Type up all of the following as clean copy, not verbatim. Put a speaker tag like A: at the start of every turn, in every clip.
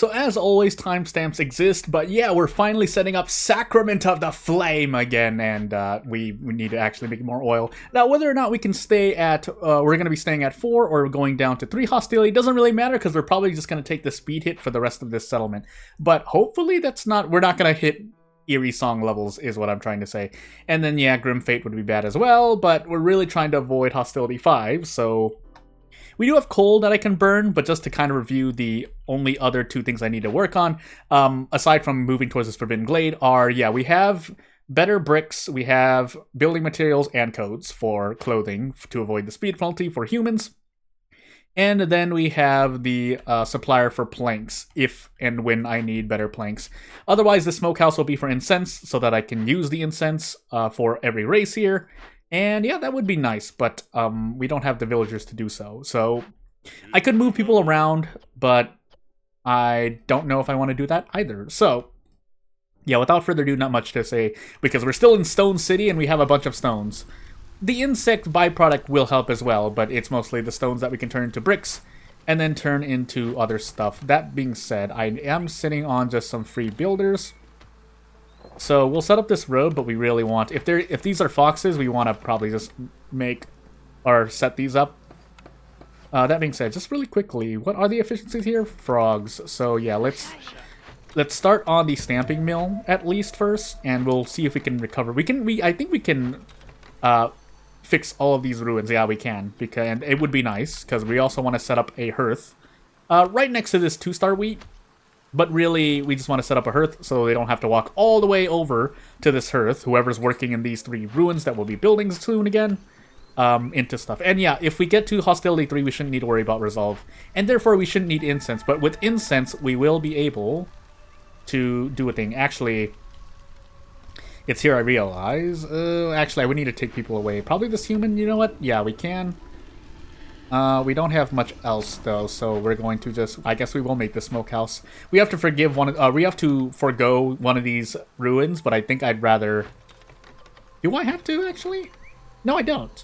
A: So as always, timestamps exist, but yeah, we're finally setting up Sacrament of the Flame again, and we need to actually make more oil. Now, whether or not we can stay at, we're going to be staying at 4 or going down to 3 hostility, doesn't really matter because we're probably just going to take the speed hit for the rest of this settlement. But hopefully we're not going to hit Eerie Song levels, is what I'm trying to say. And then, yeah, Grim Fate would be bad as well, but we're really trying to avoid Hostility 5, so... We do have coal that I can burn, but just to kind of review the only other 2 things I need to work on, aside from moving towards this Forbidden Glade, are, yeah, we have better bricks, we have building materials and codes for clothing to avoid the speed penalty for humans, and then we have the supplier for planks, if and when I need better planks. Otherwise, the smokehouse will be for incense, so that I can use the incense for every race here. And yeah, that would be nice, but we don't have the villagers to do so. So I could move people around, but I don't know if I want to do that either. So yeah, without further ado, not much to say, because we're still in Stone City and we have a bunch of stones. The insect byproduct will help as well, but it's mostly the stones that we can turn into bricks and then turn into other stuff. That being said, I am sitting on just some free builders. So we'll set up this road, but we really want, if these are foxes, we want to probably just make or set these up. That being said, just really quickly, what are the efficiencies here? Frogs. So yeah, let's start on the stamping mill at least first, and we'll see if we can recover. I think we can fix all of these ruins. Yeah, we can, and it would be nice because we also want to set up a hearth right next to this 2-star wheat. But really, we just want to set up a hearth so they don't have to walk all the way over to this hearth, whoever's working in these 3 ruins that will be building soon again, into stuff. And yeah, if we get to Hostility 3, we shouldn't need to worry about Resolve. And therefore, we shouldn't need Incense. But with Incense, we will be able to do a thing. Actually, it's here I realize. Actually, I would need to take people away. Probably this human, you know what? Yeah, we can. We don't have much else though, so we're going to just, I guess we will make the smokehouse. We have to we have to forgo one of these ruins, but I think I'd rather... Do I have to, actually? No, I don't.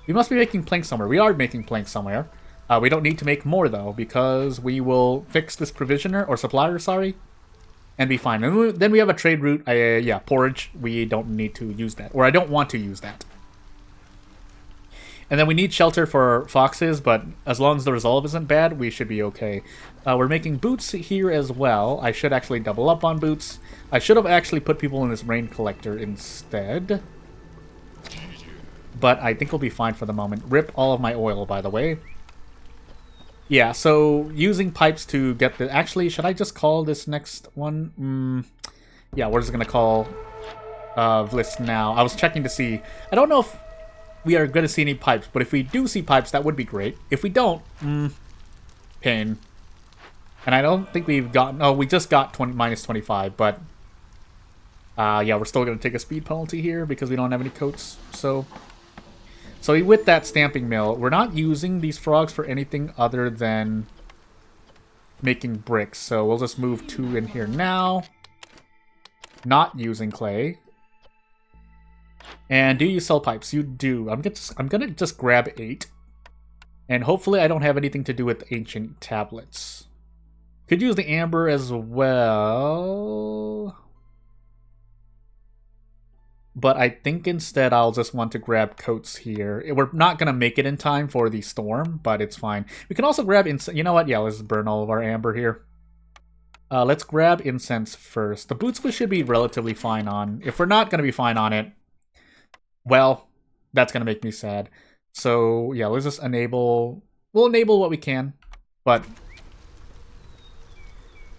A: We must be making planks somewhere. We are making planks somewhere. We don't need to make more though, because we will fix this provisioner, or supplier, sorry, and be fine. And then we have a trade route, yeah, porridge. We don't need to use that, or I don't want to use that. And then we need shelter for foxes, but as long as the resolve isn't bad, we should be okay. We're making boots here as well. I should actually double up on boots. I should have actually put people in this rain collector instead. But I think we'll be fine for the moment. Rip all of my oil, by the way. Yeah, so using pipes to get the... Actually, should I just call this next one? Yeah, we're just going to call Vlis now. I was checking to see. I don't know if we are going to see any pipes, but if we do see pipes, that would be great. If we don't, pain. And I don't think we've gotten... Oh, we just got minus 25, but... yeah, we're still going to take a speed penalty here because we don't have any coats, so with that stamping mill, we're not using these frogs for anything other than making bricks, so we'll just move 2 in here now. Not using clay. And do you sell pipes? You do. I'm gonna just grab 8. And hopefully I don't have anything to do with ancient tablets. Could use the amber as well. But I think instead I'll just want to grab coats here. We're not gonna make it in time for the storm, but it's fine. We can also grab incense. You know what? Yeah, let's burn all of our amber here. Let's grab incense first. The boots we should be relatively fine on. If we're not gonna be fine on it, well, that's going to make me sad. So, yeah, let's just enable... We'll enable what we can, but...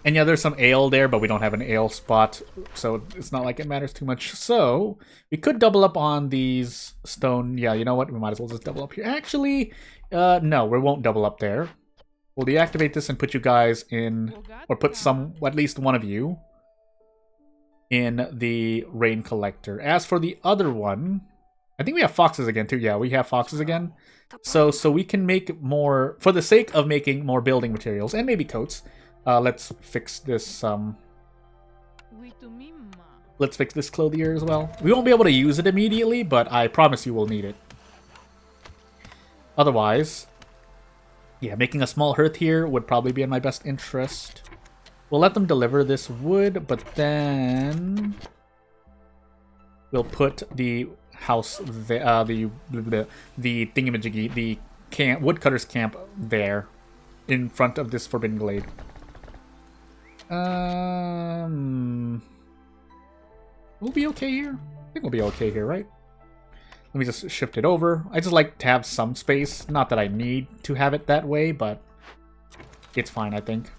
A: And yeah, there's some ale there, but we don't have an ale spot, so it's not like it matters too much. So, we could double up on these stone... Yeah, you know what? We might as well just double up here. Actually, no, we won't double up there. We'll deactivate this and put you guys in... Or put at least one of you in the rain collector. As for the other one... I think we have foxes again, too. Yeah, we have foxes again. So we can make more... For the sake of making more building materials, and maybe coats, let's fix this... Let's fix this clothier as well. We won't be able to use it immediately, but I promise you we'll need it. Otherwise... Yeah, making a small hearth here would probably be in my best interest. We'll let them deliver this wood, but then we'll put the house, the thingamajiggy, the woodcutter's camp there, in front of this forbidden glade. We'll be okay here. I think we'll be okay here, right? Let me just shift it over. I just like to have some space. Not that I need to have it that way, but it's fine, I think.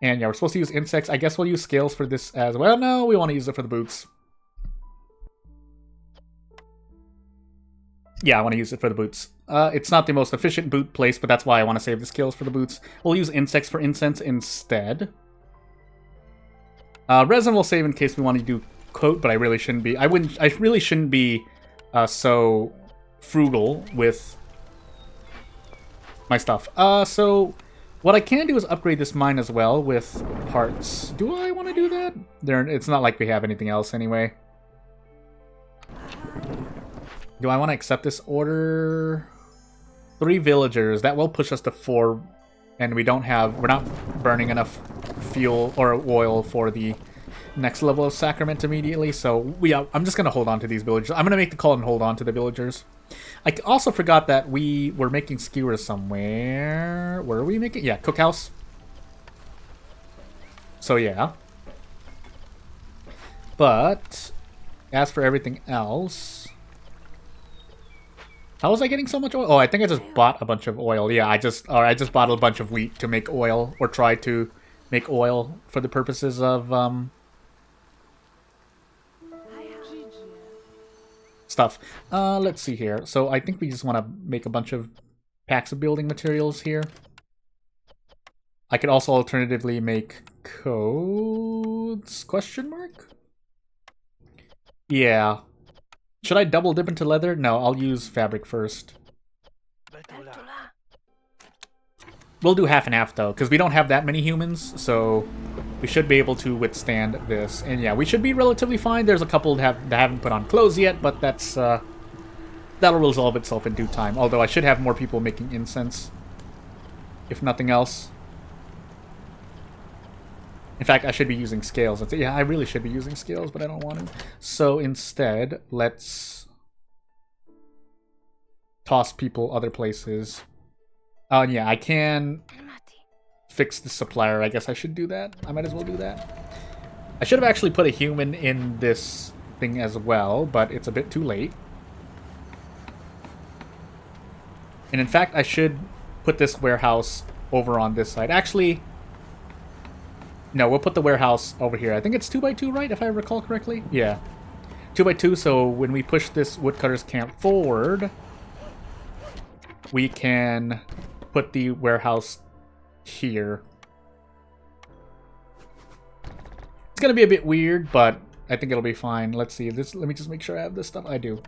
A: And yeah, we're supposed to use insects. I guess we'll use scales for this as well. No, we want to use it for the boots. Yeah, I want to use it for the boots. It's not the most efficient boot place, but that's why I want to save the scales for the boots. We'll use insects for incense instead. Resin we'll save in case we want to do coat, but I really shouldn't be. I really shouldn't be so frugal with my stuff. So what I can do is upgrade this mine as well with parts. Do I want to do that? It's not like we have anything else anyway. Do I want to accept this order? 3 villagers. That will push us to 4, and we're not burning enough fuel or oil for the next level of sacrament immediately. So I'm just gonna hold on to these villagers. I'm gonna make the call and hold on to the villagers. I also forgot that we were making skewers somewhere. Where are we making? Yeah, cookhouse. So yeah. But as for everything else, how was I getting so much oil? Oh, I think I just bought a bunch of oil. Yeah, I just bought a bunch of wheat to make oil, or try to make oil for the purposes of stuff. Let's see here. So I think we just want to make a bunch of packs of building materials here. I could also alternatively make coats? Question mark? Yeah. Should I double dip into leather? No, I'll use fabric first. We'll do half and half though, because we don't have that many humans, so we should be able to withstand this. And yeah, we should be relatively fine. There's a couple that haven't put on clothes yet, but that's that'll resolve itself in due time. Although I should have more people making incense, if nothing else. In fact, I should be using scales. Yeah, I really should be using scales, but I don't want to. So instead, let's toss people other places. Yeah, I can fix the supplier. I guess I should do that. I might as well do that. I should have actually put a human in this thing as well, but it's a bit too late. And in fact, I should put this warehouse over on this side. Actually, no, we'll put the warehouse over here. I think it's 2x2, right? If I recall correctly? Yeah. 2x2, so when we push this woodcutter's camp forward, we can put the warehouse here. It's gonna be a bit weird, but I think it'll be fine. Let's see. Let me just make sure I have this stuff. I do.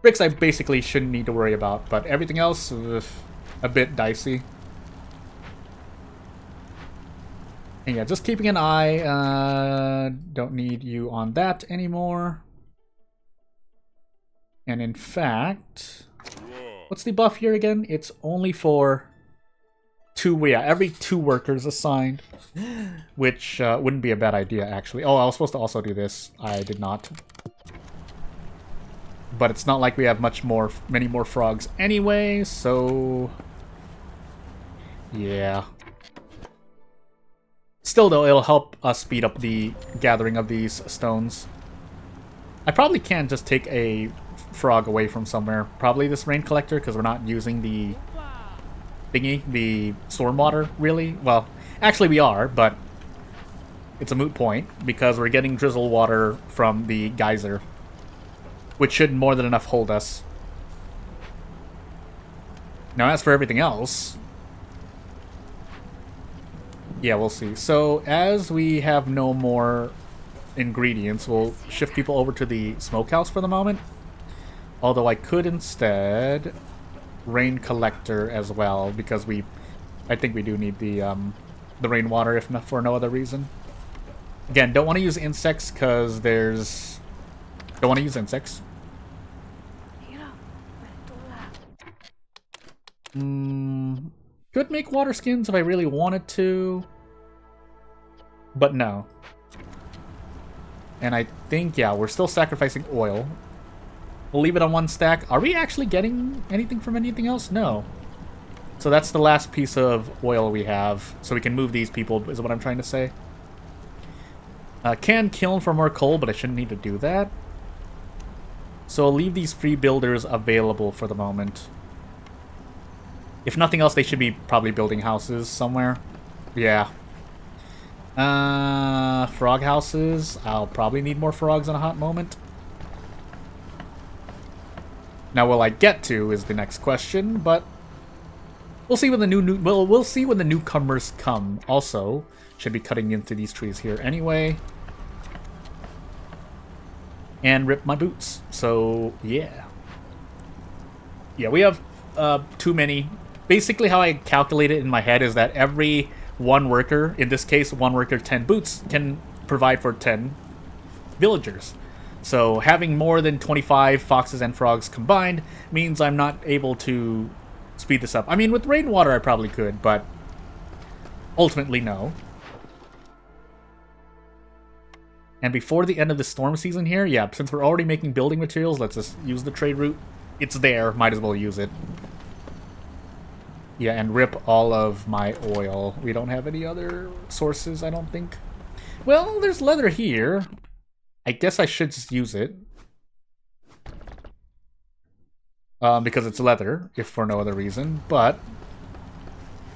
A: Bricks I basically shouldn't need to worry about, but everything else, a bit dicey. And yeah, just keeping an eye. Don't need you on that anymore. And in fact, what's the buff here again? It's only for 2, yeah, every 2 workers assigned, which wouldn't be a bad idea, actually. Oh, I was supposed to also do this. I did not. But it's not like we have many more frogs anyway, so yeah. Still, though, it'll help us speed up the gathering of these stones. I probably can just take a frog away from somewhere. Probably this rain collector, because we're not using the thingy, the stormwater, really. Well, actually we are, but it's a moot point, because we're getting drizzle water from the geyser, which should more than enough hold us. Now, as for everything else, yeah, we'll see. So, as we have no more ingredients, we'll shift people over to the smokehouse for the moment. Although I could instead rain collector as well, because I think we do need the rainwater, if not for no other reason. Again, don't want to use insects because don't want to use insects. Could make water skins if I really wanted to. But no. And I think, yeah, we're still sacrificing oil. We'll leave it on 1 stack. Are we actually getting anything from anything else? No. So that's the last piece of oil we have. So we can move these people, is what I'm trying to say. Can kiln for more coal, but I shouldn't need to do that. So I'll leave these free builders available for the moment. If nothing else, they should be probably building houses somewhere. Yeah. Frog houses. I'll probably need more frogs in a hot moment. Now, will I get to is the next question, but we'll see when the we'll see when the newcomers come. Also, should be cutting into these trees here anyway. And rip my boots. So, yeah. Yeah, we have too many. Basically, how I calculate it in my head is that every 1 worker, in this case, 1 worker, 10 boots, can provide for 10 villagers. So having more than 25 foxes and frogs combined means I'm not able to speed this up. I mean, with rainwater I probably could, but ultimately no. And before the end of the storm season here, yeah, since we're already making building materials, let's just use the trade route. It's there, might as well use it. Yeah, and rip all of my oil. We don't have any other sources, I don't think. Well, there's leather here. I guess I should just use it. Because it's leather, if for no other reason. But,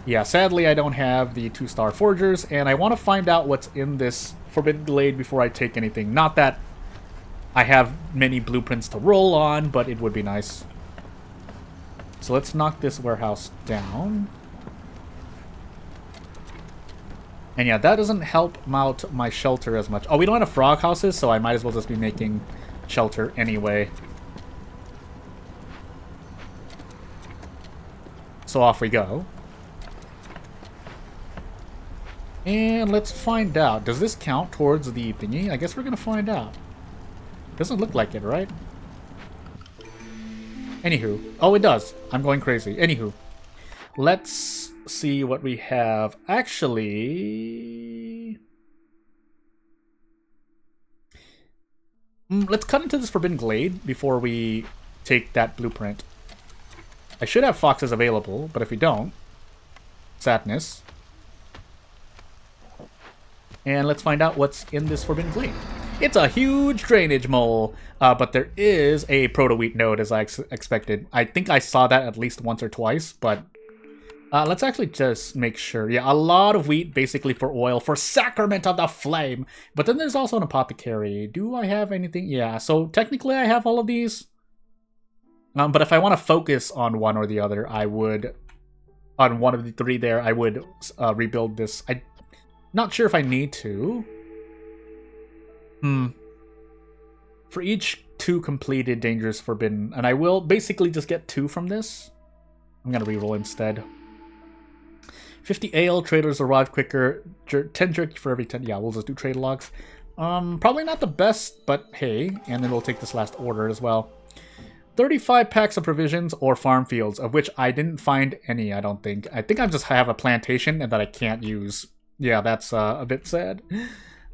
A: yeah, sadly I don't have the 2-star forgers, and I want to find out what's in this Forbidden Glade before I take anything. Not that I have many blueprints to roll on, but it would be nice. So let's knock this warehouse down. And yeah, that doesn't help mount my shelter as much. Oh, we don't have frog houses, so I might as well just be making shelter anyway. So off we go. And let's find out. Does this count towards the thingy? I guess we're gonna find out. Doesn't look like it, right? Anywho. Oh, it does. I'm going crazy. Anywho. Let's see what we have. Actually... let's cut into this Forbidden Glade before we take that blueprint. I should have foxes available, but if we don't... sadness. And let's find out what's in this Forbidden Glade. It's a huge drainage mole, but there is a proto-wheat node as I expected. I think I saw that at least once or twice, but let's actually just make sure. Yeah, a lot of wheat basically for oil, for Sacrament of the Flame. But then there's also an apothecary. Do I have anything? Yeah, so technically I have all of these. But if I want to focus on one or the other, I would, on one of the 3 there, I would rebuild this. I'm not sure if I need to. For each 2 completed Dangerous Forbidden, and I will basically just get 2 from this. I'm gonna reroll instead. 50 ale, traders arrive quicker, 10 jerky for every 10. Yeah, we'll just do trade logs. Probably not the best, but hey, and then we'll take this last order as well. 35 packs of provisions or farm fields, of which I didn't find any, I don't think. I think I just have a plantation and that I can't use. Yeah, that's a bit sad.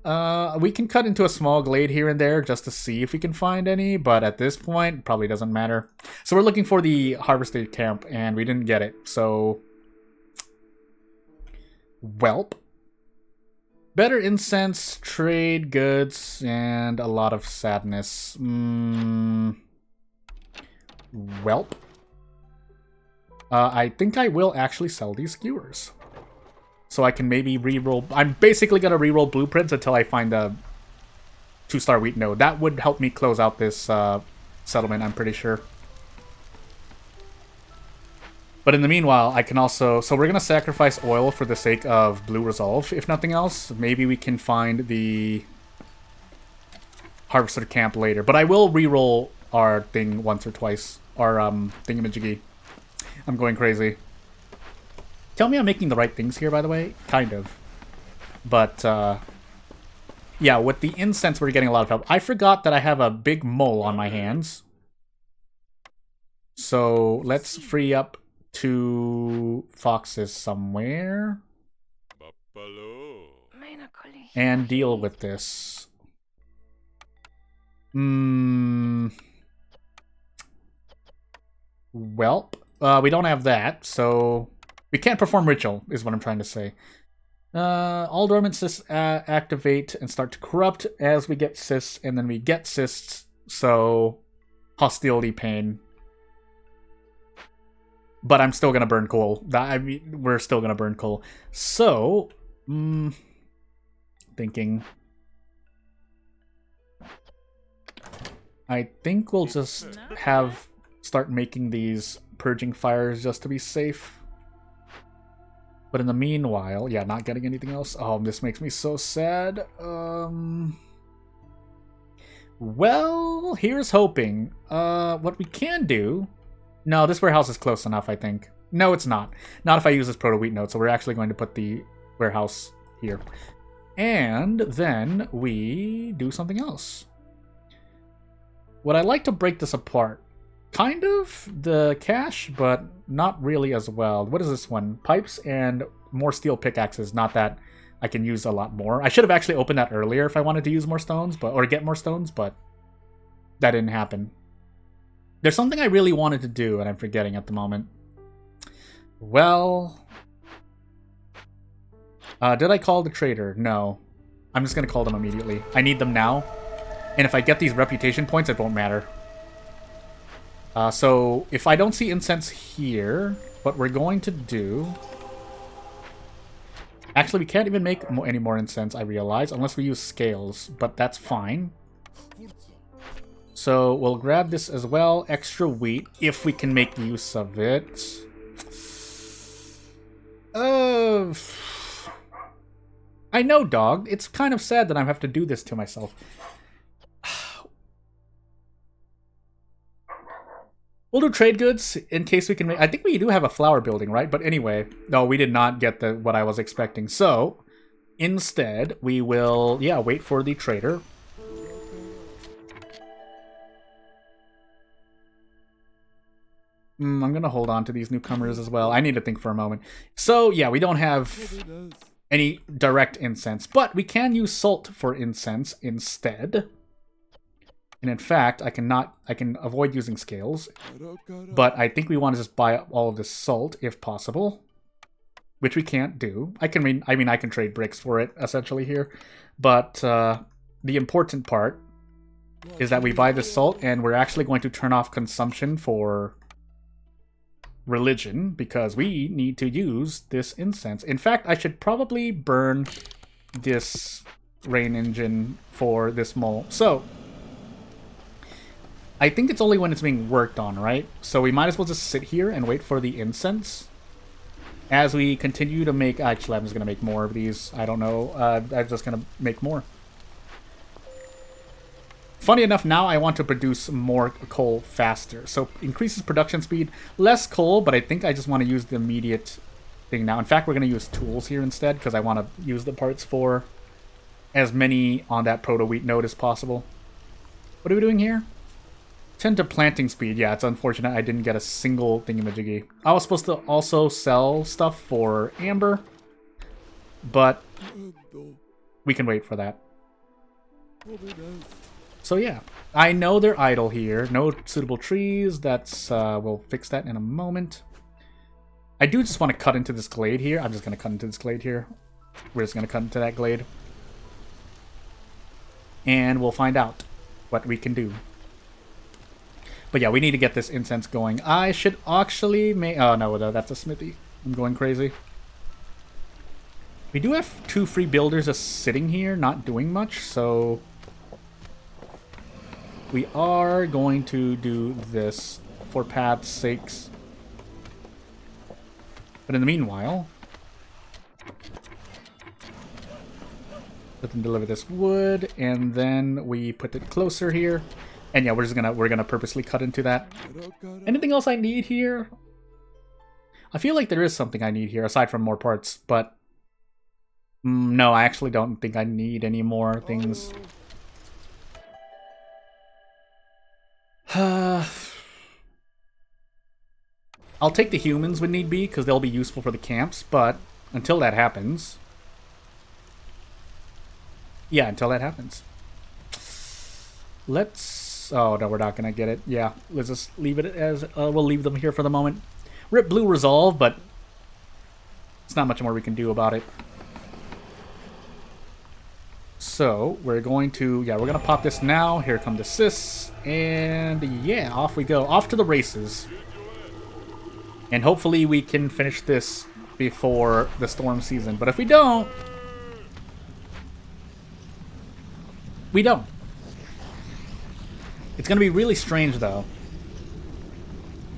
A: We can cut into a small glade here and there just to see if we can find any, but at this point, it probably doesn't matter. So we're looking for the harvested camp, and we didn't get it, so... welp. Better incense, trade goods, and a lot of sadness. Welp. I think I will actually sell these skewers. So I can maybe reroll... I'm basically going to reroll blueprints until I find a 2-star wheat node. That would help me close out this settlement, I'm pretty sure. But in the meanwhile, I can also... So we're going to sacrifice oil for the sake of blue resolve, if nothing else. Maybe we can find the harvester camp later. But I will reroll our thing once or twice. Our thingamajiggy. I'm going crazy. Tell me I'm making the right things here, by the way. Kind of. But, yeah, with the incense, we're getting a lot of help. I forgot that I have a big mole on my hands. So, let's free up 2 foxes somewhere and deal with this. Well, we don't have that, so we can't perform ritual, is what I'm trying to say. All dormant cysts activate and start to corrupt as we get cysts, and then we get cysts, so hostility pain. But I'm still gonna burn coal. I mean, we're still gonna burn coal. So, thinking. I think we'll just start making these purging fires just to be safe. But in the meanwhile, yeah, not getting anything else. Oh, this makes me so sad. Well, here's hoping. What we can do... No, this warehouse is close enough, I think. No, it's not. Not if I use this proto-wheat node, so we're actually going to put the warehouse here. And then we do something else. Would I like to break this apart? Kind of, the cache, but not really as well. What is this one? Pipes and more steel pickaxes. Not that I can use a lot more. I should have actually opened that earlier if I wanted to use more stones, or get more stones, but that didn't happen. There's something I really wanted to do, and I'm forgetting at the moment. Well... did I call the trader? No. I'm just going to call them immediately. I need them now. And if I get these reputation points, it won't matter. So, if I don't see incense here, what we're going to do... Actually, we can't even make any more incense, I realize, unless we use scales, but that's fine. So, we'll grab this as well. Extra wheat, if we can make use of it. I know, dog. It's kind of sad that I have to do this to myself. We'll do trade goods in case we can make... I think we do have a flower building, right? But anyway, no, we did not get what I was expecting. So, instead, we will, yeah, wait for the trader. I'm going to hold on to these newcomers as well. I need to think for a moment. So, yeah, we don't have any direct incense, but we can use salt for incense instead. And in fact, I can avoid using scales, but I think we want to just buy up all of this salt if possible, which we can't do. I can trade bricks for it essentially here, but the important part is that we buy the salt, and we're actually going to turn off consumption for religion because we need to use this incense. In fact, I should probably burn this rain engine for this mole. So. I think it's only when it's being worked on, right? So we might as well just sit here and wait for the incense. As we continue to make... Actually, I'm just going to make more of these. I don't know. I'm just going to make more. Funny enough, now I want to produce more coal faster. So increases production speed. Less coal, but I think I just want to use the immediate thing now. In fact, we're going to use tools here instead because I want to use the parts for as many on that proto-wheat node as possible. What are we doing here? 10 to planting speed. Yeah, it's unfortunate I didn't get a single thingamajiggy. I was supposed to also sell stuff for amber, but we can wait for that. So yeah, I know they're idle here. No suitable trees. That's we'll fix that in a moment. I do just want to cut into this glade here. I'm just going to cut into this glade here. We're just going to cut into that glade. And we'll find out what we can do. But yeah, we need to get this incense going. I should actually make... Oh, no, that's a smithy. I'm going crazy. We do have 2 free builders just sitting here, not doing much, so... We are going to do this for path's sakes. But in the meanwhile... Let them deliver this wood, and then we put it closer here. And yeah, we're gonna purposely cut into that. Anything else I need here? I feel like there is something I need here aside from more parts, but no, I actually don't think I need any more things. I'll take the humans when need be, because they'll be useful for the camps, but until that happens... Yeah, until that happens. Let's... Oh, no, we're not going to get it. Yeah, let's just leave it as... we'll leave them here for the moment. Rip Blue Resolve, but... It's not much more we can do about it. So, we're going to... Yeah, we're going to pop this now. Here come the Sis. And yeah, off we go. Off to the races. And hopefully we can finish this before the storm season. But if we don't... We don't. It's going to be really strange, though.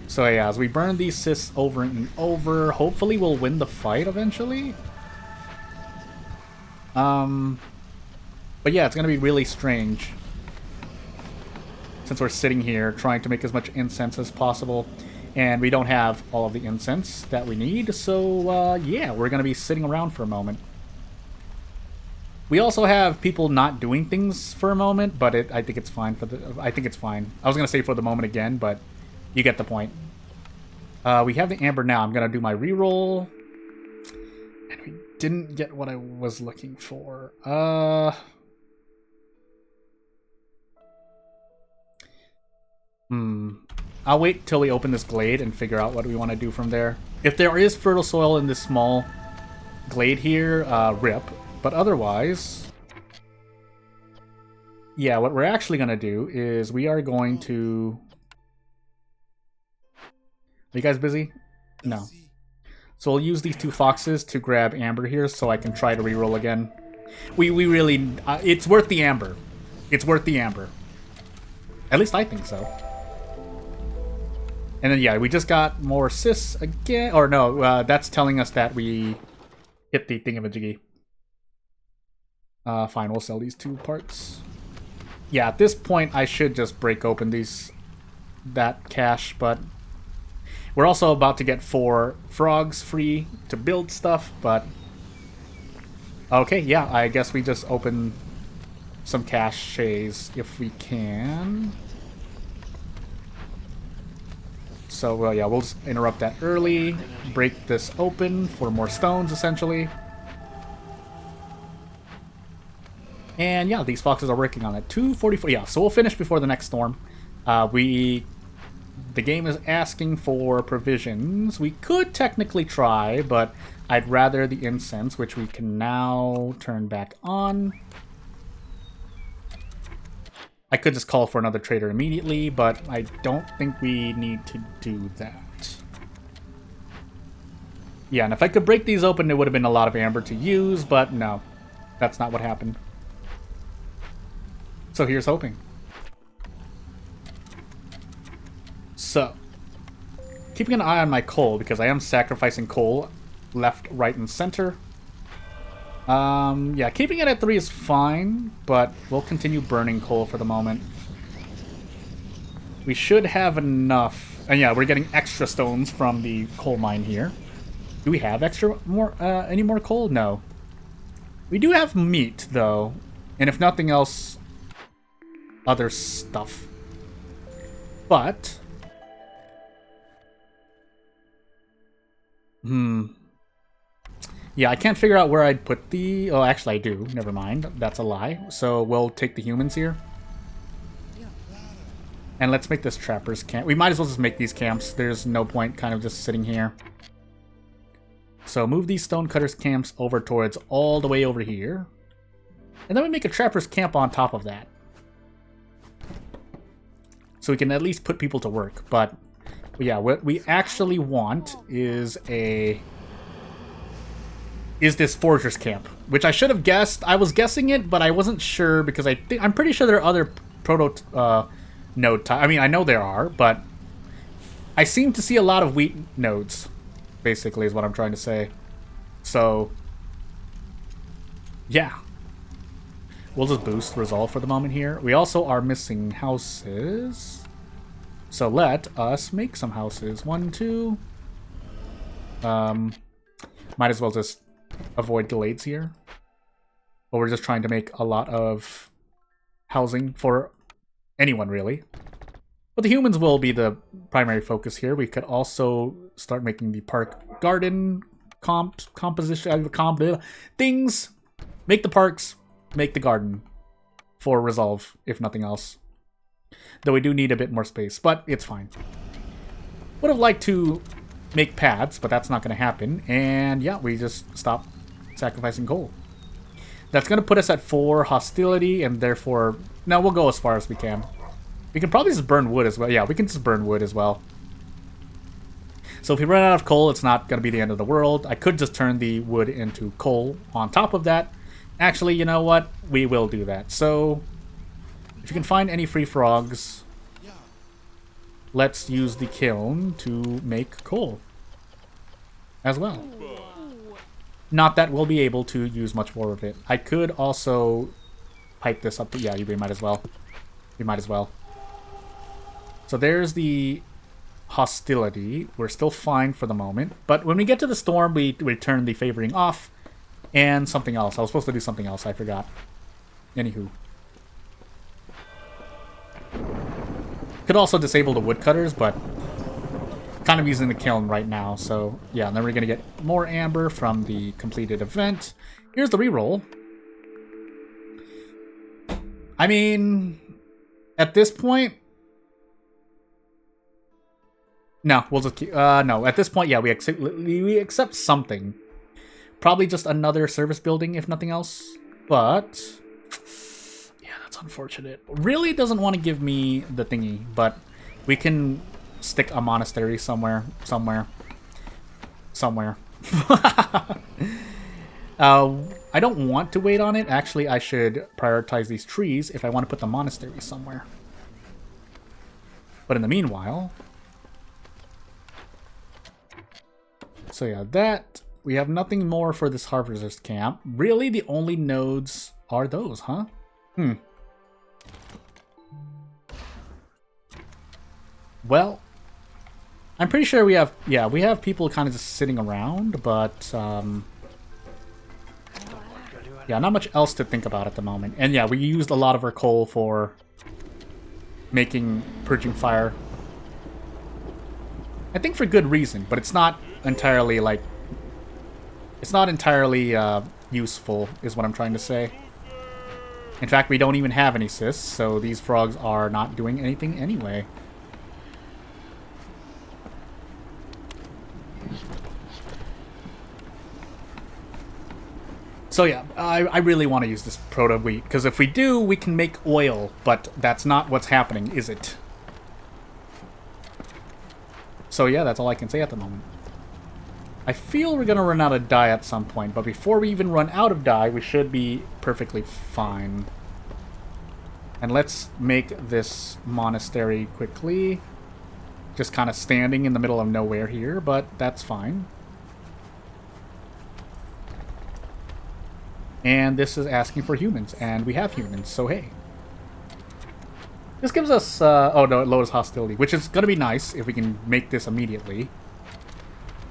A: So yeah, as we burn these Sis over and over, hopefully we'll win the fight eventually. But yeah, it's going to be really strange. Since we're sitting here trying to make as much incense as possible. And we don't have all of the incense that we need. So yeah, we're going to be sitting around for a moment. We also have people not doing things for a moment, but I think it's fine for the... I think it's fine. I was going to say for the moment again, but you get the point. We have the amber now. I'm going to do my reroll. And we didn't get what I was looking for. I'll wait till we open this glade and figure out what we want to do from there. If there is fertile soil in this small glade here, rip. But otherwise... Yeah, what we're actually going to do is we are going to... Are you guys busy? No. So we'll use these two foxes to grab amber here so I can try to reroll again. We really... it's worth the amber. It's worth the amber. At least I think so. And then, yeah, we just got more Sis again. Or no, that's telling us that we hit the thingamajiggy. Fine, we'll sell these 2 parts. Yeah, at this point, I should just break open that cache, but... We're also about to get 4 frogs free to build stuff, but... Okay, yeah, I guess we just open some caches if we can. So, well, yeah, we'll just interrupt that early, break this open for more stones, essentially. And yeah, these foxes are working on it. 244, yeah, so we'll finish before the next storm. The game is asking for provisions. We could technically try, but I'd rather the incense, which we can now turn back on. I could just call for another trader immediately, but I don't think we need to do that. Yeah, and if I could break these open, it would have been a lot of amber to use, but no. That's not what happened. So here's hoping. So, keeping an eye on my coal, because I am sacrificing coal left, right, and center. Yeah, keeping it at 3 is fine, but we'll continue burning coal for the moment. We should have enough. And yeah, we're getting extra stones from the coal mine here. Do we have any more coal? No. We do have meat, though. And if nothing else, other stuff. But... Yeah, I can't figure out where I'd put the... Oh, actually I do. Never mind. That's a lie. So we'll take the humans here. And let's make this trapper's camp. We might as well just make these camps. There's no point kind of just sitting here. So move these stonecutters camps over towards all the way over here. And then we make a trapper's camp on top of that. So we can at least put people to work. But yeah, what we actually want is this forger's camp, which I should have guessed. I was guessing it, but I wasn't sure because I'm pretty sure there are other proto node types. I mean, I know there are, but I seem to see a lot of wheat nodes, basically, is what I'm trying to say. So, yeah. We'll just boost resolve for the moment here. We also are missing houses. So let us make some houses. 1, 2. Might as well just avoid glades here. But we're just trying to make a lot of housing for anyone, really. But the humans will be the primary focus here. We could also start making the park garden composition things. Make the parks, make the garden for resolve, if nothing else. Though we do need a bit more space, but it's fine. Would have liked to make paths, but that's not going to happen. And yeah, we just stop sacrificing coal. That's going to put us at 4 hostility, and therefore... No, we'll go as far as we can. We can probably just burn wood as well. Yeah, we can just burn wood as well. So if we run out of coal, it's not going to be the end of the world. I could just turn the wood into coal on top of that. Actually, you know what? We will do that. So, if you can find any free frogs, let's use the kiln to make coal as well. Not that we'll be able to use much more of it. I could also pipe this up to... Yeah, we might as well. We might as well. So there's the hostility. We're still fine for the moment. But when we get to the storm, we turn the favoring off. And something else. I was supposed to do something else. I forgot. Anywho. Could also disable the woodcutters, but kind of using the kiln right now. So, yeah, and then we're going to get more amber from the completed event. Here's the reroll. I mean, at this point... No, we'll just keep... no, at this point, yeah, we accept something. Probably just another service building, if nothing else. But... yeah, that's unfortunate. Really doesn't want to give me the thingy, but we can stick a monastery somewhere. I don't want to wait on it. Actually, I should prioritize these trees if I want to put the monastery somewhere. But in the meanwhile... So yeah, that... We have nothing more for this harvester's camp. Really, the only nodes are those, huh? Well, I'm pretty sure we have... Yeah, we have people kind of just sitting around, but... yeah, not much else to think about at the moment. And yeah, we used a lot of our coal for purging fire. I think for good reason, but it's not entirely, like... It's not entirely useful, is what I'm trying to say. In fact, we don't even have any cysts, so these frogs are not doing anything anyway. So yeah, I really want to use this proto wheat, because if we do, we can make oil, but that's not what's happening, is it? So yeah, that's all I can say at the moment. I feel we're going to run out of dye at some point, but before we even run out of dye, we should be perfectly fine. And let's make this monastery quickly. Just kind of standing in the middle of nowhere here, but that's fine. And this is asking for humans, and we have humans, so hey. This gives us... oh no, it lowers hostility, which is going to be nice if we can make this immediately.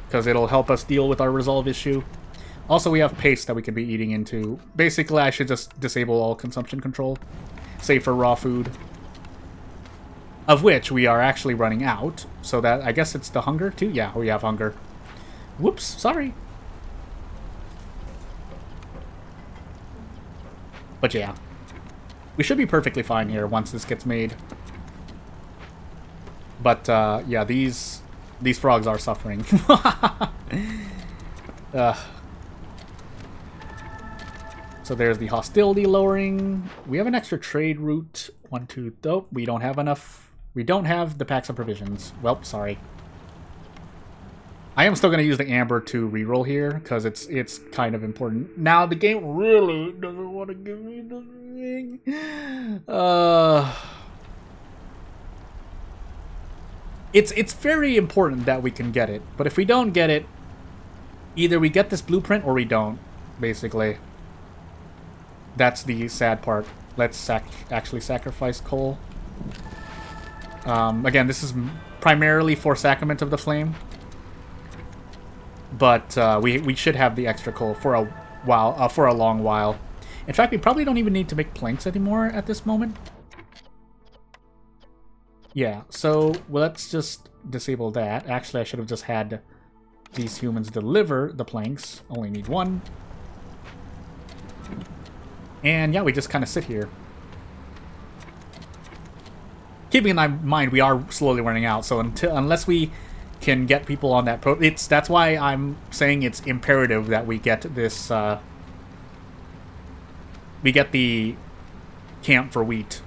A: Because it'll help us deal with our resolve issue. Also, we have paste that we can be eating into. Basically, I should just disable all consumption control. Save for raw food. Of which we are actually running out. So that, I guess it's the hunger too? Yeah, we have hunger. Whoops, sorry. But yeah. We should be perfectly fine here once this gets made. But, yeah, these frogs are suffering. So there's the hostility lowering. We have an extra trade route. 1, 2... Oh, we don't have enough. We don't have the packs of provisions. Well, sorry. I am still going to use the amber to reroll here, because it's kind of important. Now, the game really doesn't want to give me the thing. It's very important that we can get it, but if we don't get it, either we get this blueprint or we don't, basically. That's the sad part. Let's actually sacrifice coal. Again, this is primarily for Sacrament of the Flame, but we should have the extra coal for a while, for a long while. In fact, we probably don't even need to make planks anymore at this moment. Yeah, so let's just disable that. Actually, I should have just had these humans deliver the planks. Only need one. And yeah, we just kind of sit here. Keeping in mind, we are slowly running out, so unless we can get people on that that's why I'm saying it's imperative that we get this, we get the camp for wheat.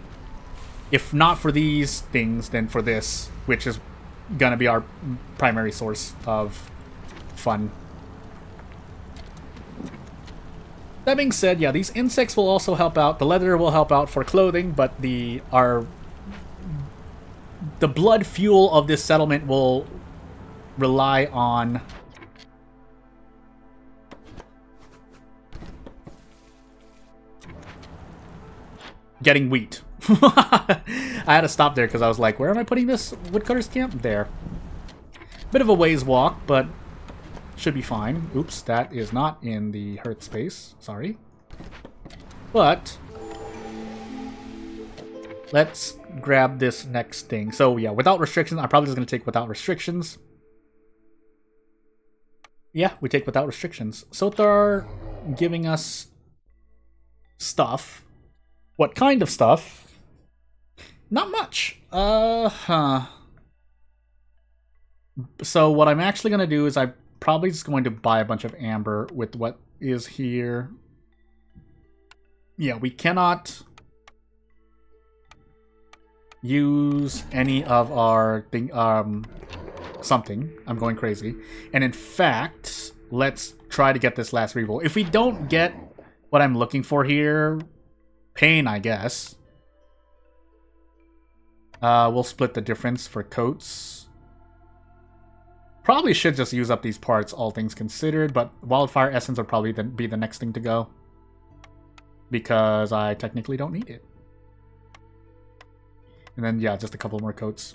A: If not for these things, then for this, which is gonna be our primary source of fun. That being said, yeah, these insects will also help out. The leather will help out for clothing, but the blood fuel of this settlement will rely on getting wheat. I had to stop there because I was like, where am I putting this woodcutter's camp? There. Bit of a ways walk, but should be fine. Oops, that is not in the hearth space. Sorry. But let's grab this next thing. So yeah, without restrictions, I'm probably just going to take without restrictions. Yeah, we take without restrictions. Sothar giving us stuff. What kind of stuff? Not much. So what I'm actually going to do is I'm probably just going to buy a bunch of amber with what is here. Yeah, we cannot use any of our thing, something. I'm going crazy. And in fact, let's try to get this last reroll. If we don't get what I'm looking for here, pain, I guess. We'll split the difference for coats. Probably should just use up these parts, all things considered, but Wildfire Essence would probably be the next thing to go. Because I technically don't need it. And then, yeah, just a couple more coats.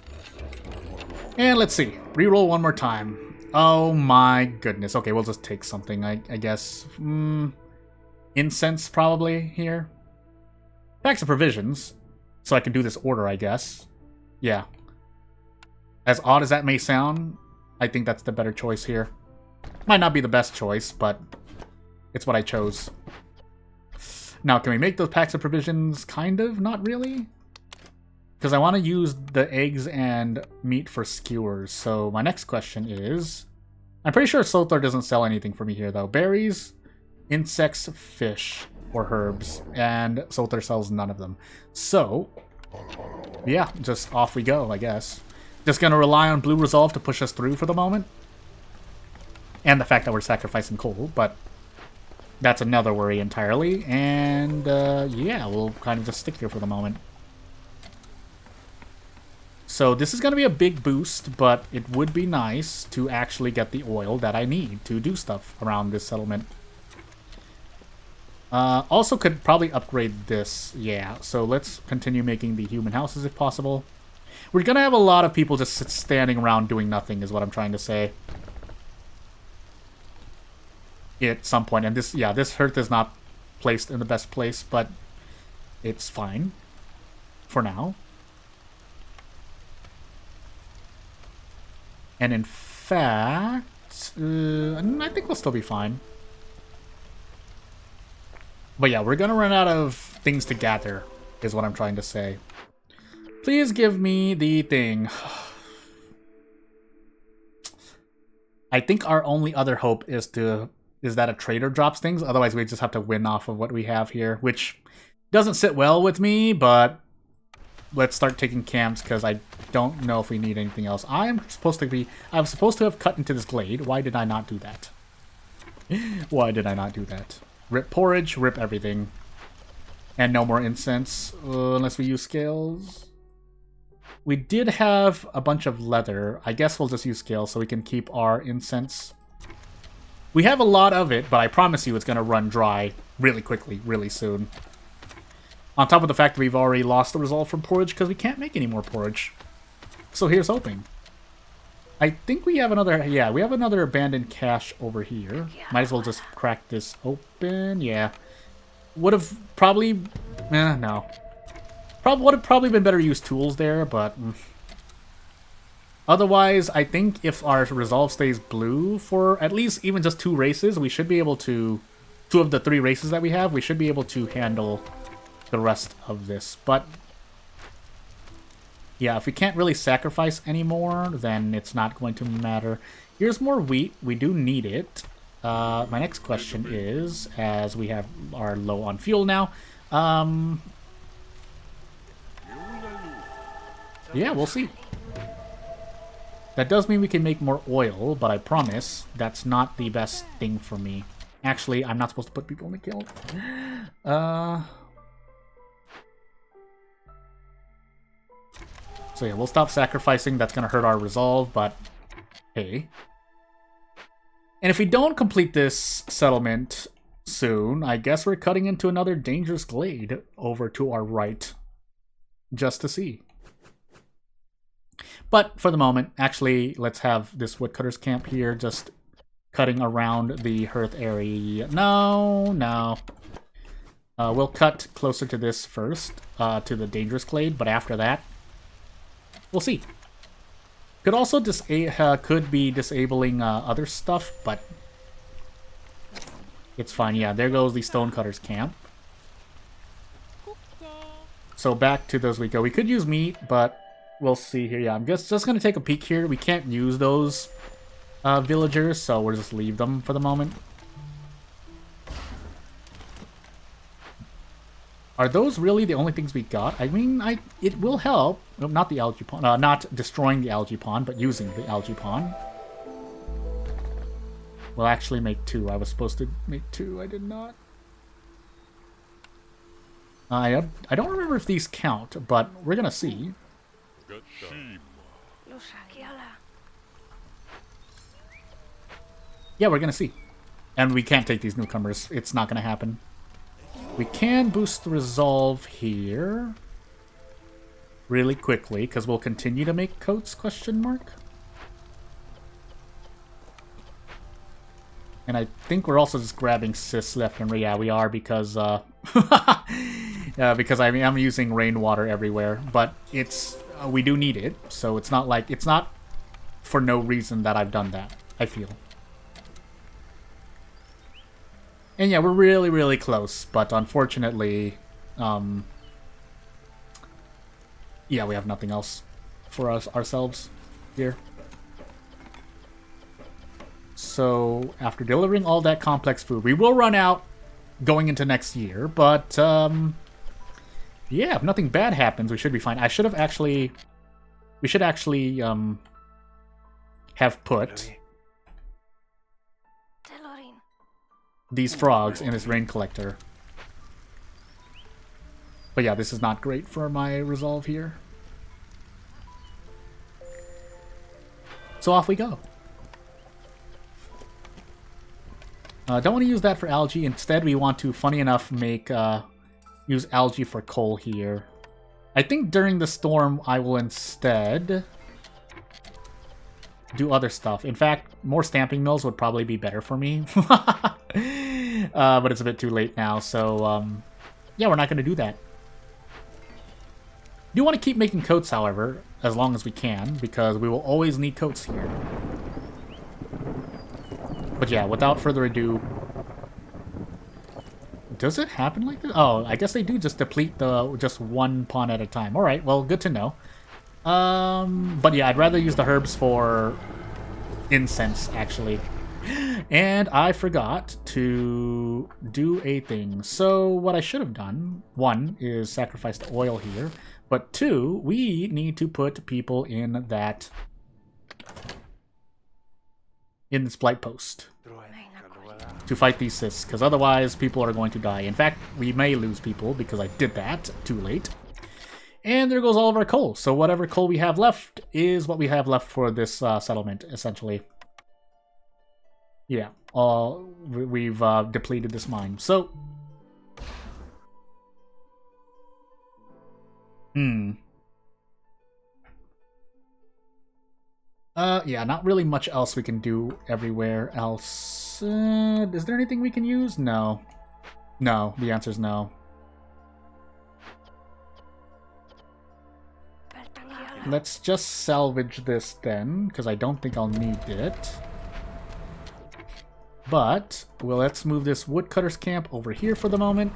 A: And let's see. Reroll one more time. Oh my goodness. Okay, we'll just take something, I guess. Incense, probably, here. Packs of provisions. So I can do this order, I guess. Yeah. As odd as that may sound, I think that's the better choice here. Might not be the best choice, but it's what I chose. Now, can we make those packs of provisions? Kind of, not really. Because I want to use the eggs and meat for skewers. So my next question is... I'm pretty sure Sothar doesn't sell anything for me here, though. Berries, insects, fish, or herbs. And Sothar sells none of them. So, yeah, just off we go, I guess. Just going to rely on Blue Resolve to push us through for the moment. And the fact that we're sacrificing coal, but... that's another worry entirely. And, yeah, we'll kind of just stick here for the moment. So this is going to be a big boost, but it would be nice to actually get the oil that I need to do stuff around this settlement. Also could probably upgrade this, yeah. So let's continue making the human houses if possible. We're going to have a lot of people just standing around doing nothing is what I'm trying to say. At some point, and this, yeah, this hearth is not placed in the best place, but it's fine for now. And in fact, I think we'll still be fine. But yeah, we're gonna run out of things to gather, is what I'm trying to say. Please give me the thing. I think our only other hope is that a trader drops things. Otherwise, we just have to win off of what we have here, which doesn't sit well with me, but let's start taking camps because I don't know if we need anything else. I was supposed to have cut into this glade. Why did I not do that? Why did I not do that? Rip porridge, rip everything. And no more incense, unless we use scales. We did have a bunch of leather. I guess we'll just use scales so we can keep our incense. We have a lot of it, but I promise you it's going to run dry really quickly, really soon. On top of the fact that we've already lost the resolve from porridge because we can't make any more porridge. So here's hoping. I think we have another... yeah, we have another abandoned cache over here. Might as well just crack this open. Yeah. Would have probably... no. Would have probably been better to use tools there, but... Otherwise, I think if our resolve stays blue for at least even just 2 races, we should be able to... 2 of the 3 races that we have, we should be able to handle the rest of this. But yeah, if we can't really sacrifice anymore, then it's not going to matter. Here's more wheat. We do need it. My next question is, as we are low on fuel now, yeah, we'll see. That does mean we can make more oil, but I promise that's not the best thing for me. Actually, I'm not supposed to put people in the kiln. So yeah, we'll stop sacrificing. That's going to hurt our resolve, but hey. And if we don't complete this settlement soon, I guess we're cutting into another dangerous glade over to our right. Just to see. But for the moment, actually, let's have this woodcutter's camp here, just cutting around the hearth area. No. We'll cut closer to this first, to the dangerous glade, but after that, we'll see. Could also could be disabling other stuff, but it's fine. Yeah, there goes the stonecutter's camp. So back to those we go. We could use meat, but we'll see here. Yeah, I'm just going to take a peek here. We can't use those villagers, so we'll just leave them for the moment. Are those really the only things we got? I mean, it will help. Not the algae pond, not destroying the algae pond, but using the algae pond. We'll actually make 2. I was supposed to make 2. I did not. I don't remember if these count, but we're gonna see. Yeah, we're gonna see. And we can't take these newcomers. It's not gonna happen. We can boost the resolve here really quickly, because we'll continue to make coats, question mark. And I think we're also just grabbing cis left and right. Yeah, we are, because because I'm using rainwater everywhere, but it's we do need it, so it's not like it's not for no reason that I've done that, I feel. And yeah, we're really, really close, but unfortunately, yeah, we have nothing else for ourselves here. So, after delivering all that complex food, we will run out going into next year, but, yeah, if nothing bad happens, we should be fine. We should actually, have put these frogs in this rain collector. But yeah, this is not great for my resolve here. So off we go. Don't want to use that for algae. Instead, we want to, funny enough, use algae for coal here. I think during the storm, I will instead do other stuff. In fact, more stamping mills would probably be better for me. But it's a bit too late now, so yeah, we're not going to do that. Do want to keep making coats, however, as long as we can, because we will always need coats here. But yeah, without further ado, does it happen like this? Oh, I guess they do just deplete just one pawn at a time. All right, well, good to know. But yeah, I'd rather use the herbs for incense, actually. And I forgot to do a thing. So what I should have done, 1, is sacrifice the oil here. But 2, we need to put people in this blight post to fight these cysts, because otherwise people are going to die. In fact, we may lose people because I did that too late. And there goes all of our coal. So whatever coal we have left is what we have left for this settlement, essentially. Yeah, we've depleted this mine. So, yeah, not really much else we can do everywhere else. Is there anything we can use? No. No, the answer is no. let's just salvage this then, because I don't think I'll need it. But, well, let's move this woodcutter's camp over here for the moment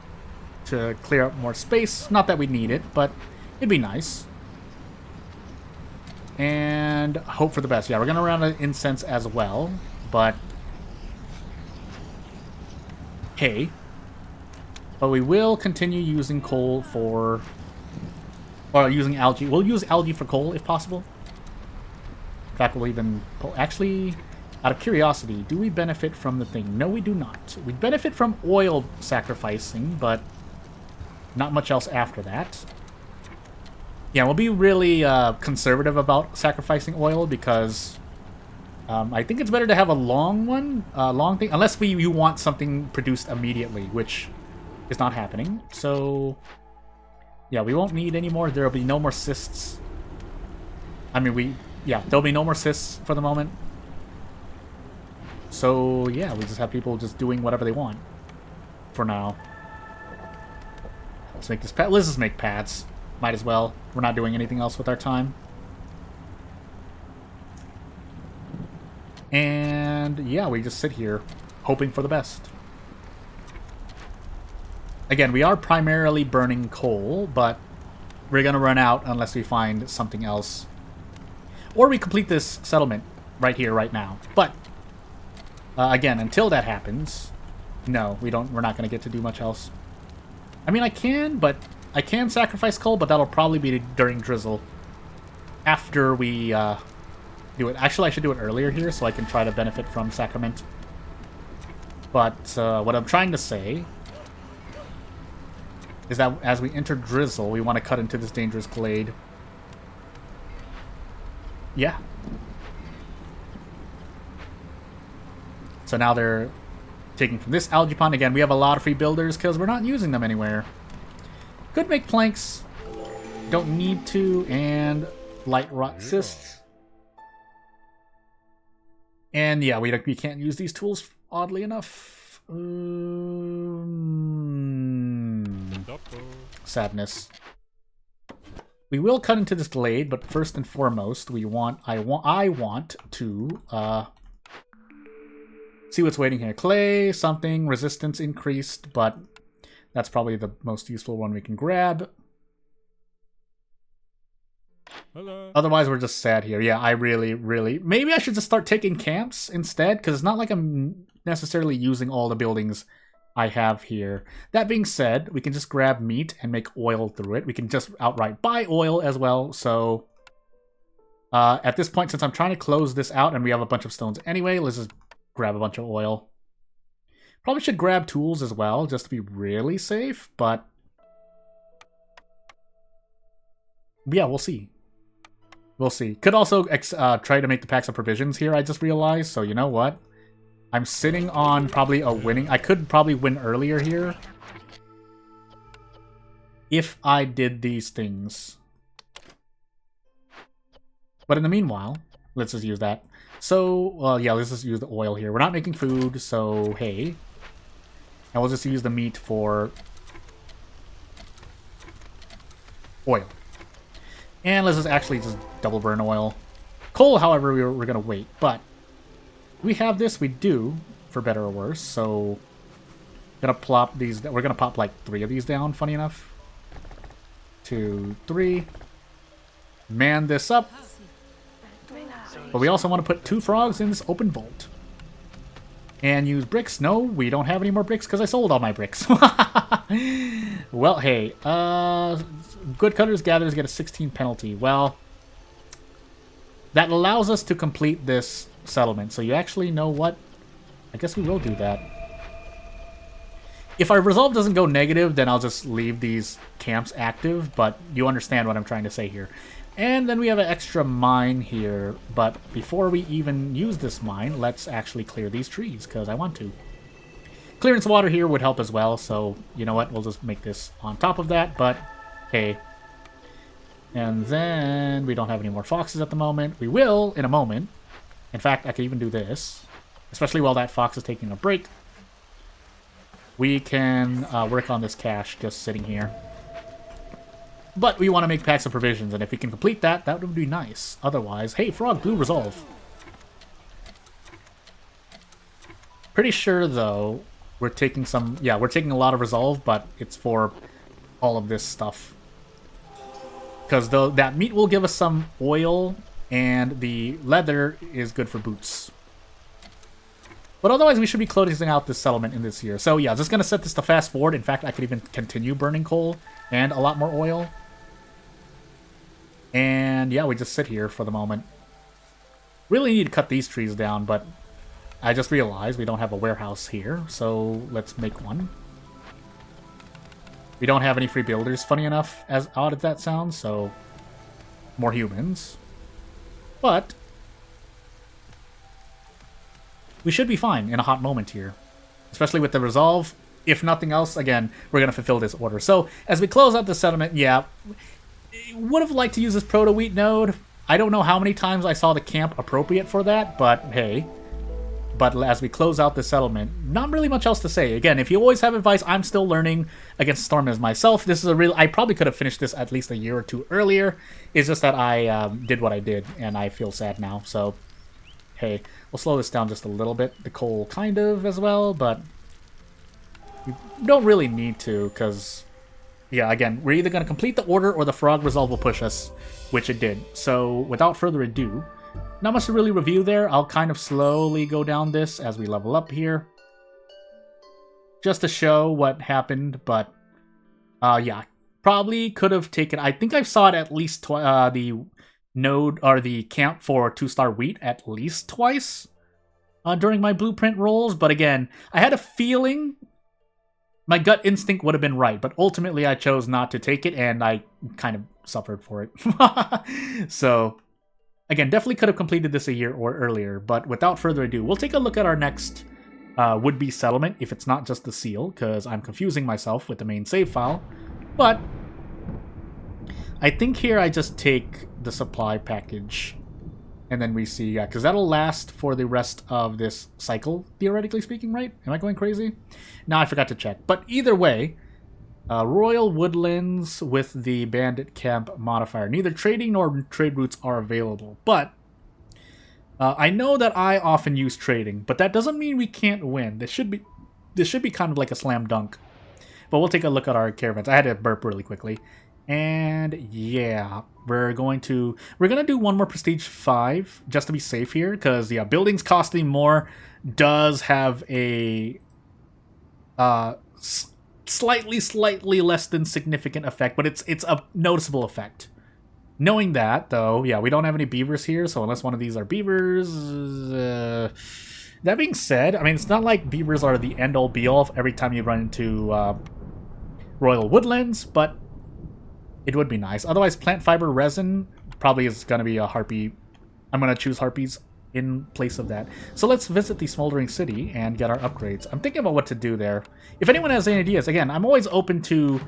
A: to clear up more space. Not that we need it, but it'd be nice. And hope for the best. Yeah, we're going to run an incense as well, but hey. But we will continue using coal for... or using algae. We'll use algae for coal if possible. In fact, we'll even... actually, out of curiosity, do we benefit from the thing? No, we do not. We benefit from oil sacrificing, but not much else after that. Yeah, we'll be really conservative about sacrificing oil because I think it's better to have a long one, long thing, unless you want something produced immediately, which is not happening. So, yeah, we won't need any more. There'll be no more cysts. I mean, there'll be no more cysts for the moment. So, yeah, we just have people just doing whatever they want for now. Let's make this pad. Let's just make pads. Might as well. We're not doing anything else with our time. And yeah, we just sit here hoping for the best. Again, we are primarily burning coal, but we're going to run out unless we find something else. Or we complete this settlement right here, right now. But again, until that happens, no, we're not going to get to do much else. I mean, I can sacrifice coal, but that'll probably be during Drizzle. After we do it. Actually, I should do it earlier here so I can try to benefit from Sacrament. But what I'm trying to say is that as we enter Drizzle, we want to cut into this dangerous glade. Yeah. So now they're taking from this algae pond. Again, we have a lot of free builders because we're not using them anywhere. Could make planks. Don't need to. And light rot cysts. And yeah, we can't use these tools, oddly enough. Sadness. We will cut into this glade, but first and foremost, I want to see what's waiting here. Clay, something, resistance increased, but that's probably the most useful one we can grab. Hello. Otherwise, we're just sad here. Yeah, I really... maybe I should just start taking camps instead, because it's not like I'm necessarily using all the buildings I have here. That being said, we can just grab meat and make oil through it. We can just outright buy oil as well, so... at this point, since I'm trying to close this out and we have a bunch of stones anyway, let's just grab a bunch of oil. Probably should grab tools as well, just to be really safe, but... yeah, we'll see. We'll see. Could also try to make the packs of provisions here, I just realized, so you know what? I'm sitting on probably a winning... I could probably win earlier here. If I did these things. But in the meanwhile, let's just use that. So, yeah, let's just use the oil here. We're not making food, so hey. And we'll just use the meat for oil. And let's just actually just double burn oil. Coal, however, we're going to wait. But we have this, we do, for better or worse. So, gonna plop these. We're going to pop like 3 of these down, funny enough. 2, 3. Man this up. But we also want to put 2 frogs in this open vault. And use bricks. No, we don't have any more bricks because I sold all my bricks. Well, hey. Good cutters gatherers get a 16 penalty. Well, that allows us to complete this settlement. So you actually know what? I guess we will do that. If our resolve doesn't go negative, then I'll just leave these camps active. But you understand what I'm trying to say here. And then we have an extra mine here. But before we even use this mine, let's actually clear these trees because I want to. Clearance water here would help as well. So, you know what? We'll just make this on top of that. But, hey. And then we don't have any more foxes at the moment. We will in a moment. In fact, I could even do this. Especially while that fox is taking a break. We can work on this cache just sitting here. But we want to make packs of provisions, and if we can complete that, that would be nice. Otherwise, hey, Frog, blue resolve. Pretty sure, though, we're taking some... Yeah, we're taking a lot of resolve, but it's for all of this stuff. Because that meat will give us some oil, and the leather is good for boots. But otherwise, we should be closing out this settlement in this year. So yeah, just going to set this to fast forward. In fact, I could even continue burning coal and a lot more oil. And yeah, we just sit here for the moment. Really need to cut these trees down, but I just realized we don't have a warehouse here. So let's make one. We don't have any free builders, funny enough, as odd as that sounds, so more humans. But we should be fine in a hot moment here, especially with the resolve. If nothing else, again, we're going to fulfill this order. So as we close out the settlement, yeah, would have liked to use this proto-wheat node. I don't know how many times I saw the camp appropriate for that, but hey. But as we close out the settlement, not really much else to say. Again, if you always have advice, I'm still learning against Storm as myself. This is a real... I probably could have finished this at least a year or two earlier. It's just that I did what I did, and I feel sad now. So, hey, we'll slow this down just a little bit. The coal kind of as well, but we don't really need to, because... Yeah, again, we're either going to complete the order or the frog resolve will push us, which it did. So, without further ado... Not much to really review there. I'll kind of slowly go down this as we level up here. Just to show what happened, but... yeah. Probably could have taken... I think I saw it at least the node, or the camp for 2-star wheat at least twice during my blueprint rolls. But again, I had a feeling my gut instinct would have been right. But ultimately, I chose not to take it, and I kind of suffered for it. So... Again, definitely could have completed this a year or earlier, but without further ado, we'll take a look at our next would-be settlement, if it's not just the seal, because I'm confusing myself with the main save file. But I think here I just take the supply package, and then we see, yeah, because that'll last for the rest of this cycle, theoretically speaking, right? Am I going crazy? No, I forgot to check. But either way... Royal Woodlands with the Bandit Camp modifier. Neither trading nor trade routes are available, but I know that I often use trading, but that doesn't mean we can't win. This should be kind of like a slam dunk. But we'll take a look at our caravans. I had to burp really quickly. And yeah, we're gonna do one more Prestige 5 just to be safe here, because yeah, buildings costing more does have a slightly less than significant effect, but it's a noticeable effect. Knowing that, though, yeah, we don't have any beavers here, so unless one of these are beavers... that being said, I mean, it's not like beavers are the end-all be-all every time you run into Royal Woodlands, but it would be nice. Otherwise, plant fiber resin probably is going to be a harpy. I'm going to choose harpies in place of that. So let's visit the Smoldering City and get our upgrades. I'm thinking about what to do there. If anyone has any ideas, again, I'm always open to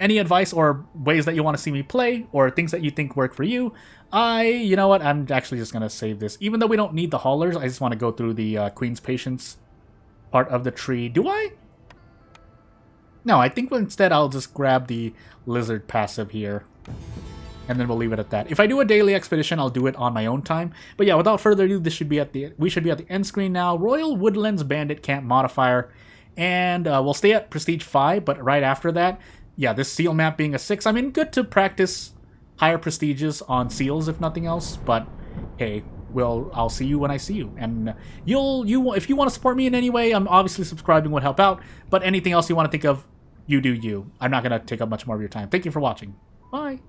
A: any advice or ways that you want to see me play or things that you think work for you. You know what, I'm actually just going to save this. Even though we don't need the haulers, I just want to go through the Queen's Patience part of the tree. Do I? No, I think instead I'll just grab the Lizard passive here. And then we'll leave it at that. If I do a daily expedition, I'll do it on my own time. But yeah, without further ado, we should be at the end screen now. Royal Woodlands Bandit Camp modifier. And we'll stay at Prestige 5, but right after that, yeah, this seal map being a 6. I mean, good to practice higher prestiges on seals, if nothing else. But hey, I'll see you when I see you. And if you want to support me in any way, I'm obviously subscribing would help out. But anything else you want to think of, you do you. I'm not going to take up much more of your time. Thank you for watching. Bye.